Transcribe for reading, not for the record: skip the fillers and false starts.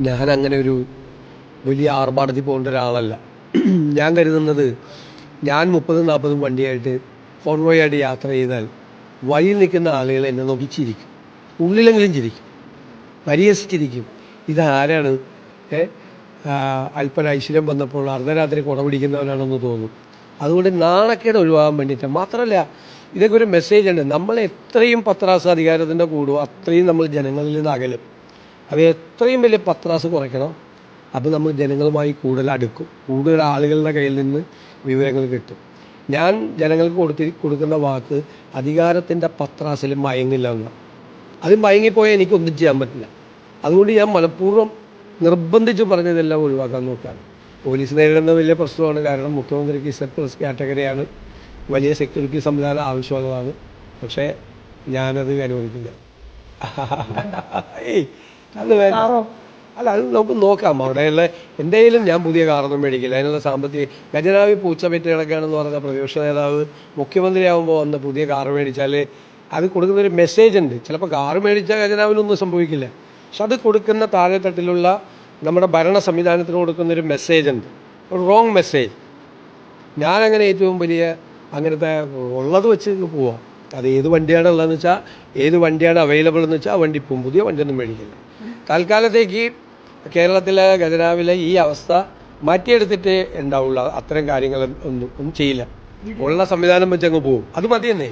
ഞാൻ അങ്ങനെ ഒരു വലിയ ആർഭാടത്തിൽ പോകേണ്ട ഒരാളല്ല. ഞാൻ കരുതുന്നത് ഞാൻ 30-40 വണ്ടിയായിട്ട് കോൺവോയായിട്ട് യാത്ര ചെയ്താൽ വഴിയിൽ നിൽക്കുന്ന ആളുകൾ എന്നെ നോക്കി ചിരിക്കും, ഉള്ളിലെങ്കിലും ചിരിക്കും, പരിഹസിച്ചിരിക്കും. ഇതാരാണ് അല്പന ഐശ്വര്യം വന്നപ്പോൾ അർദ്ധരാത്രി കുട പിടിക്കുന്നവരാണെന്ന് തോന്നും. അതുകൊണ്ട് നാണക്കേട് ഒഴിവാകാൻ വേണ്ടിയിട്ട് മാത്രമല്ല, ഇതൊക്കെ ഒരു മെസ്സേജ് ഉണ്ട്. നമ്മൾ എത്രയും പത്രാസ് അധികാരത്തിൻ്റെ കൂടുമോ അത്രയും നമ്മൾ ജനങ്ങളിൽ നിന്ന് അകലും. അത് എത്രയും വലിയ പത്രാസ് കുറയ്ക്കണം, അപ്പോൾ നമ്മൾ ജനങ്ങളുമായി കൂടുതൽ അടുക്കും, കൂടുതൽ ആളുകളുടെ കയ്യിൽ നിന്ന് വിവരങ്ങൾ കിട്ടും. ഞാൻ ജനങ്ങൾക്ക് കൊടുക്കുന്ന വാക്ക് അധികാരത്തിൻ്റെ പത്രാസിൽ മയങ്ങില്ല എന്നാണ്. അത് മയങ്ങിപ്പോയാൽ എനിക്കൊന്നും ചെയ്യാൻ പറ്റില്ല. അതുകൊണ്ട് ഞാൻ മനഃപൂർവ്വം നിർബന്ധിച്ച് പറഞ്ഞതെല്ലാം ഒഴിവാക്കാൻ നോക്കുകയാണ്. പോലീസ് നേരിടുന്ന വലിയ പ്രശ്നമാണ്. കാരണം മുഖ്യമന്ത്രിക്ക് Z+ കാറ്റഗറിയാണ്, വലിയ സെക്യൂരിറ്റി സംവിധാനം ആവശ്യമുള്ളതാണ്. പക്ഷേ ഞാനത് അനുവദിക്കില്ല. അത് അല്ല, അത് നമുക്ക് നോക്കാം. അവിടെയുള്ള എന്തെങ്കിലും ഞാൻ പുതിയ കാറൊന്നും മേടിക്കില്ല. അതിനുള്ള സാമ്പത്തിക ഖജനാവി പൂച്ച പെറ്റ് കിടക്കുകയാണെന്ന് പറഞ്ഞ പ്രതിപക്ഷ നേതാവ് മുഖ്യമന്ത്രിയാകുമ്പോൾ വന്ന് പുതിയ കാറ് മേടിച്ചാൽ അത് കൊടുക്കുന്നൊരു മെസ്സേജ് ഉണ്ട്. ചിലപ്പോൾ കാറ് മേടിച്ചാൽ ഖജനാവിനൊന്നും സംഭവിക്കില്ല, പക്ഷെ അത് കൊടുക്കുന്ന താഴെത്തട്ടിലുള്ള നമ്മുടെ ഭരണ സംവിധാനത്തിന് കൊടുക്കുന്നൊരു മെസ്സേജ് ഉണ്ട്, ഒരു റോങ് മെസ്സേജ്. ഞാനങ്ങനെ ഏറ്റവും വലിയ അങ്ങനത്തെ ഉള്ളത് വെച്ച് പോവാം. അത് ഏത് വണ്ടിയാണ് ഉള്ളതെന്ന് വെച്ചാൽ, ഏത് വണ്ടിയാണ് അവൈലബിൾ എന്ന് വെച്ചാൽ ആ വണ്ടി പോകും. പുതിയ വണ്ടിയൊന്നും മേടിക്കില്ല. തൽക്കാലത്തേക്ക് കേരളത്തിലെ ഖജനാവിലെ ഈ അവസ്ഥ മാറ്റിയെടുത്തിട്ട് ഉണ്ടാവുള്ളൂ. അത്തരം കാര്യങ്ങൾ ഒന്നും ചെയ്യില്ല. ഉള്ള സംവിധാനം വെച്ച് അങ്ങ് പോകും. അത് മതിയെന്നേ.